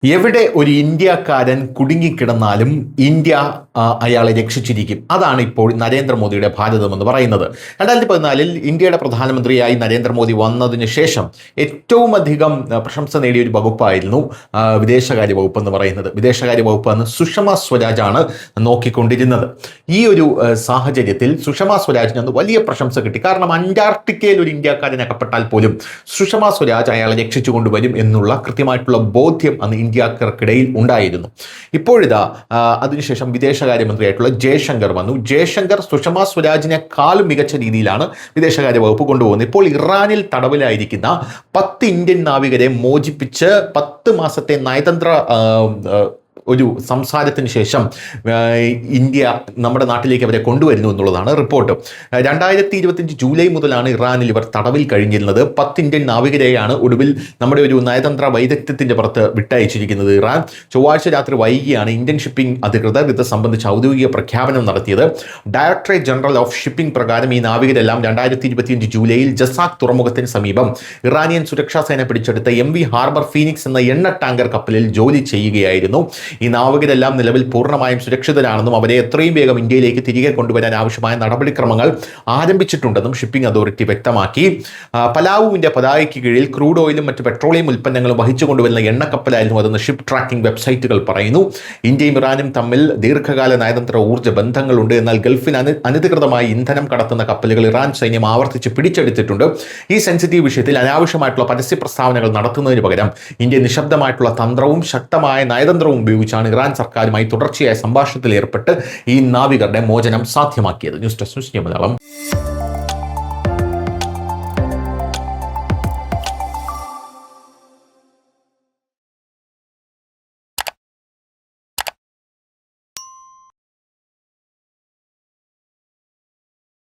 എവിടെ ഒരു ഇന്ത്യക്കാരൻ കുടുങ്ങിക്കിടന്നാലും ഇന്ത്യ അയാളെ രക്ഷിച്ചിരിക്കും. അതാണ് ഇപ്പോൾ നരേന്ദ്രമോദിയുടെ ഭാരതം എന്ന് പറയുന്നത്. 2014 ഇന്ത്യയുടെ പ്രധാനമന്ത്രിയായി നരേന്ദ്രമോദി വന്നതിന് ശേഷം ഏറ്റവും അധികം പ്രശംസ നേടിയ ഒരു വകുപ്പായിരുന്നു വിദേശകാര്യ വകുപ്പ് എന്ന് പറയുന്നത്. വിദേശകാര്യ വകുപ്പ് എന്ന് സുഷമ സ്വരാജാണ് നോക്കിക്കൊണ്ടിരുന്നത്. ഈ ഒരു സാഹചര്യത്തിൽ സുഷമ സ്വരാജിന് അന്ന് വലിയ പ്രശംസ കിട്ടി. കാരണം അന്റാർട്ടിക്കയിൽ ഒരു ഇന്ത്യക്കാരൻ അകപ്പെട്ടാൽ പോലും സുഷമ സ്വരാജ് അയാളെ രക്ഷിച്ചു കൊണ്ടുവരും എന്നുള്ള കൃത്യമായിട്ടുള്ള ബോധ്യം അന്ന് ഇന്ത്യക്കാർക്കിടയിൽ ഉണ്ടായിരുന്നു. ഇപ്പോഴിതാ അതിനുശേഷം വിദേശകാര്യമന്ത്രിയായിട്ടുള്ള ജയശങ്കർ വന്നു. ജയശങ്കർ സുഷമ സ്വരാജിനെക്കാളും മികച്ച രീതിയിലാണ് വിദേശകാര്യ വകുപ്പ് കൊണ്ടുപോകുന്നത്. ഇപ്പോൾ ഇറാനിൽ തടവിലായിരിക്കുന്ന 10 ഇന്ത്യൻ നാവികരെ മോചിപ്പിച്ച് 10 മാസത്തെ നയതന്ത്ര ഒരു സംസാരത്തിന് ശേഷം ഇന്ത്യ നമ്മുടെ നാട്ടിലേക്ക് അവരെ കൊണ്ടുവരുന്നു എന്നുള്ളതാണ് റിപ്പോർട്ട്. 2025 ജൂലൈ മുതലാണ് ഇറാനിൽ ഇവർ തടവിൽ കഴിഞ്ഞിരുന്നത്. 10 ഇന്ത്യൻ നാവികരെയാണ് ഒടുവിൽ നമ്മുടെ ഒരു നയതന്ത്ര വൈദഗ്ധ്യത്തിൻ്റെ പുറത്ത് വിട്ടയച്ചിരിക്കുന്നത്. ഇറാൻ ചൊവ്വാഴ്ച രാത്രി വൈകിയാണ് ഇന്ത്യൻ ഷിപ്പിംഗ് അധികൃതർ ഇത് സംബന്ധിച്ച് ഔദ്യോഗിക പ്രഖ്യാപനം നടത്തിയത്. ഡയറക്ടറേറ്റ് ജനറൽ ഓഫ് ഷിപ്പിംഗ് പ്രകാരം ഈ നാവികരെല്ലാം 2025 ജൂലൈയിൽ ജസാഖ് തുറമുഖത്തിന് സമീപം ഇറാനിയൻ സുരക്ഷാ സേന പിടിച്ചെടുത്ത MV ഹാർബർ ഫീനിക്സ് എന്ന എണ്ണ ടാങ്കർ കപ്പലിൽ ജോലി ചെയ്യുകയായിരുന്നു. ഈ നാവികരെല്ലാം നിലവിൽ പൂർണ്ണമായും സുരക്ഷിതരാണെന്നും അവരെ എത്രയും വേഗം ഇന്ത്യയിലേക്ക് തിരികെ കൊണ്ടുവരാൻ ആവശ്യമായ നടപടിക്രമങ്ങൾ ആരംഭിച്ചിട്ടുണ്ടെന്നും ഷിപ്പിംഗ് അതോറിറ്റി വ്യക്തമാക്കി. പലാവുവിൻ്റെ പതാകയ്ക്ക് കീഴിൽ ക്രൂഡ് ഓയിലും മറ്റ് പെട്രോളിയം ഉൽപ്പന്നങ്ങളും വഹിച്ചു കൊണ്ടുവരുന്ന എണ്ണക്കപ്പലായിരുന്നു അതെന്ന് ഷിപ്പ് ട്രാക്കിംഗ് വെബ്സൈറ്റുകൾ പറയുന്നു. ഇന്ത്യയും ഇറാനും തമ്മിൽ ദീർഘകാല നയതന്ത്ര ഊർജ്ജ ബന്ധങ്ങളുണ്ട്. എന്നാൽ ഗൾഫിൽ അനധികൃതമായി ഇന്ധനം കടത്തുന്ന കപ്പലുകൾ ഇറാൻ സൈന്യം ആവർത്തിച്ച് പിടിച്ചെടുത്തിട്ടുണ്ട്. ഈ സെൻസിറ്റീവ് വിഷയത്തിൽ അനാവശ്യമായിട്ടുള്ള പരസ്യ പ്രസ്താവനകൾ നടത്തുന്നതിന് പകരം ഇന്ത്യ നിശബ്ദമായിട്ടുള്ള തന്ത്രവും ശക്തമായ നയതന്ത്രവും ഉപയോഗിച്ചാണ് ഇറാൻ സർക്കാരുമായി തുടർച്ചയായ സംഭാഷണത്തിൽ ഏർപ്പെട്ട് ഈ നാവികരുടെ മോചനം സാധ്യമാക്കിയത്. News desk news Malayalam.